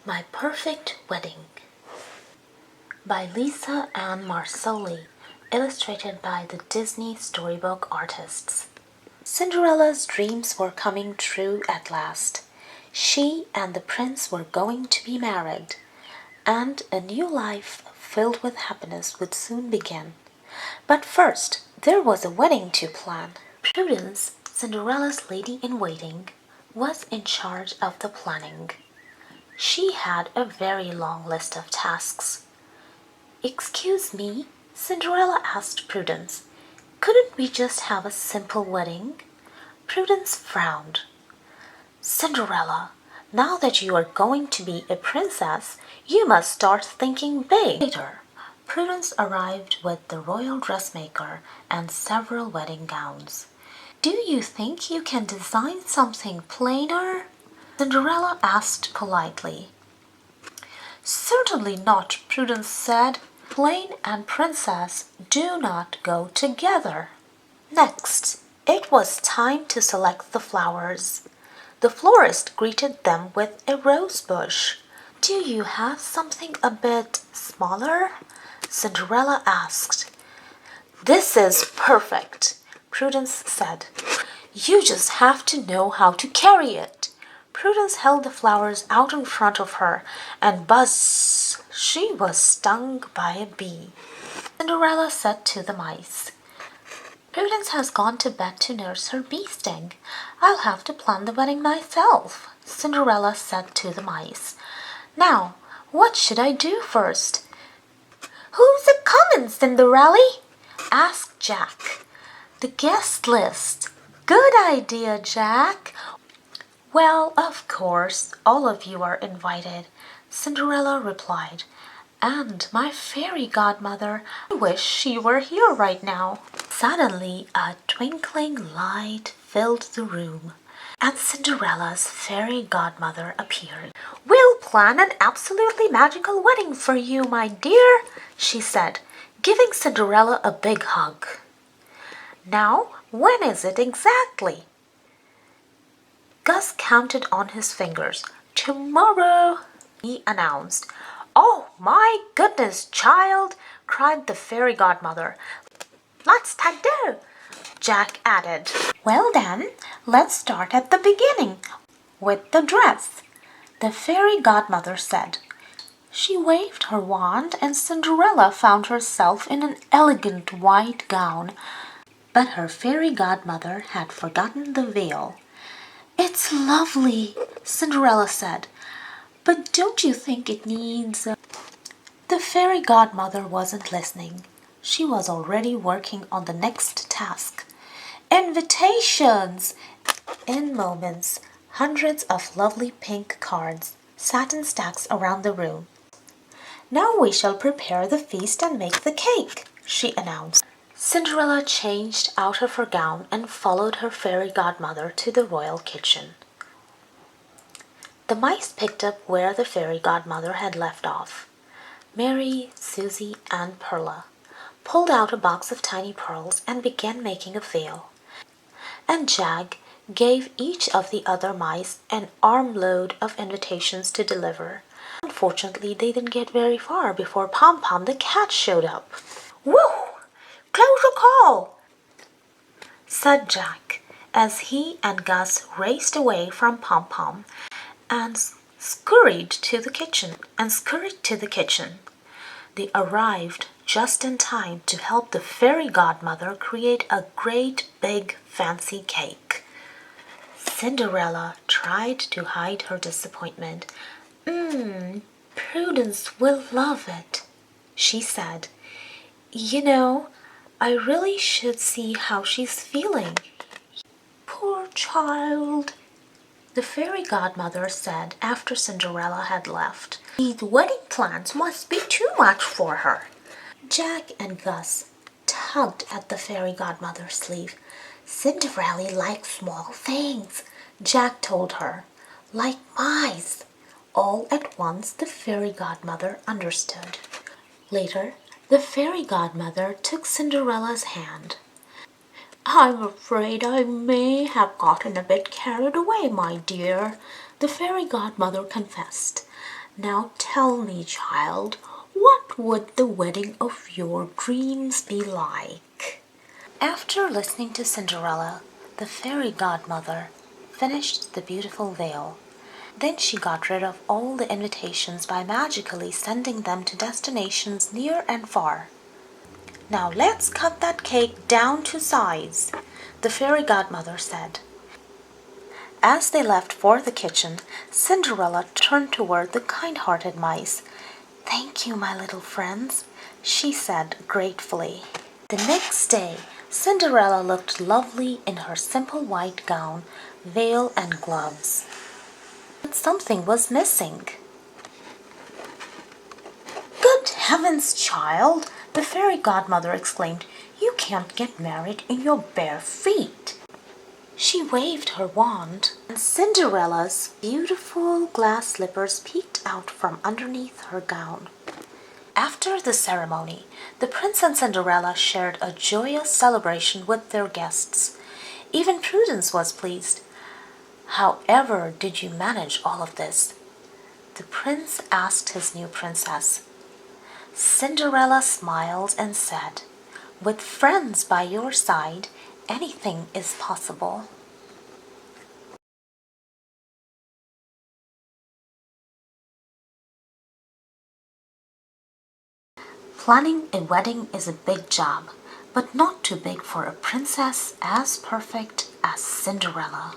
My Perfect Wedding by Lisa Ann Marsoli, illustrated by the Disney Storybook artists. Cinderella's dreams were coming true at last. She and the prince were going to be married, and a new life filled with happiness would soon begin. But first, there was a wedding to plan. Prudence, Cinderella's lady-in-waiting, was in charge of the planning. She had a very long list of tasks. "Excuse me," Cinderella asked Prudence, "couldn't we just have a simple wedding?" Prudence frowned. "Cinderella, now that you are going to be a princess, you must start thinking big." Later, Prudence arrived with the royal dressmaker and several wedding gowns. "Do you think you can design something plainer?" Cinderella asked politely. "Certainly not," Prudence said. "Plain and princess do not go together." Next, it was time to select the flowers. The florist greeted them with a rose bush. "Do you have something a bit smaller?" Cinderella asked. "This is perfect," Prudence said. "You just have to know how to carry it." Prudence held the flowers out in front of her, and buzz! She was stung by a bee. Cinderella said to the mice, "Prudence has gone to bed to nurse her bee sting. I'll have to plan the wedding myself." Cinderella said to the mice, "Now, what should I do first?" "Who's a-comin', Cinderella?" asked Jack. "The guest list." "Good idea, Jack." "Well, of course, all of you are invited," Cinderella replied. "And my fairy godmother, I wish she were here right now." Suddenly, a twinkling light filled the room, and Cinderella's fairy godmother appeared. "We'll plan an absolutely magical wedding for you, my dear," she said, giving Cinderella a big hug. "Now, when is it exactly?" Gus counted on his fingers. "Tomorrow," he announced. "Oh, my goodness, child!" cried the fairy godmother. "Let's do," Jack added. "Well then, let's start at the beginning, with the dress," the fairy godmother said. She waved her wand, and Cinderella found herself in an elegant white gown. But her fairy godmother had forgotten the veil. "It's lovely," Cinderella said, "but don't you think it needs—" The fairy godmother wasn't listening. She was already working on the next task. Invitations! In moments, hundreds of lovely pink cards sat in stacks around the room. "Now we shall prepare the feast and make the cake," she announced. Cinderella changed out of her gown and followed her fairy godmother to the royal kitchen. The mice picked up where the fairy godmother had left off. Mary, Susie, and Perla pulled out a box of tiny pearls and began making a veil. And Jack gave each of the other mice an armload of invitations to deliver. Unfortunately, they didn't get very far before Pom-Pom the cat showed up. "Woo! Close your call," said Jack, as he and Gus raced away from Pom-Pom and scurried to the kitchen. They arrived just in time to help the fairy godmother create a great big fancy cake. Cinderella tried to hide her disappointment. Prudence will love it," she said. "You know, I really should see how she's feeling." "Poor child," the fairy godmother said after Cinderella had left. "These wedding plans must be too much for her." Jack and Gus tugged at the fairy godmother's sleeve. "Cinderella likes small things," Jack told her. "Like mice." All at once the fairy godmother understood. Later, the fairy godmother took Cinderella's hand. "I'm afraid I may have gotten a bit carried away, my dear," the fairy godmother confessed. Now tell me, child, what would the wedding of your dreams be like? After listening to Cinderella, the fairy godmother finished the beautiful veil. Then she got rid of all the invitations by magically sending them to destinations near and far. Now let's cut that cake down to size, the fairy godmother said. As they left for the kitchen, Cinderella turned toward the kind-hearted mice. "Thank you, my little friends," she said gratefully. The next day, Cinderella looked lovely in her simple white gown, veil, and gloves. But something was missing. "Good heavens, child!" the fairy godmother exclaimed. "You can't get married in your bare feet." She waved her wand, and Cinderella's beautiful glass slippers peeked out from underneath her gown. After the ceremony, the prince and Cinderella shared a joyous celebration with their guests. Even Prudence was pleased. "However did you manage all of this?" the prince asked his new princess. Cinderella smiled and said, "With friends by your side, anything is possible." Planning a wedding is a big job, but not too big for a princess as perfect as Cinderella.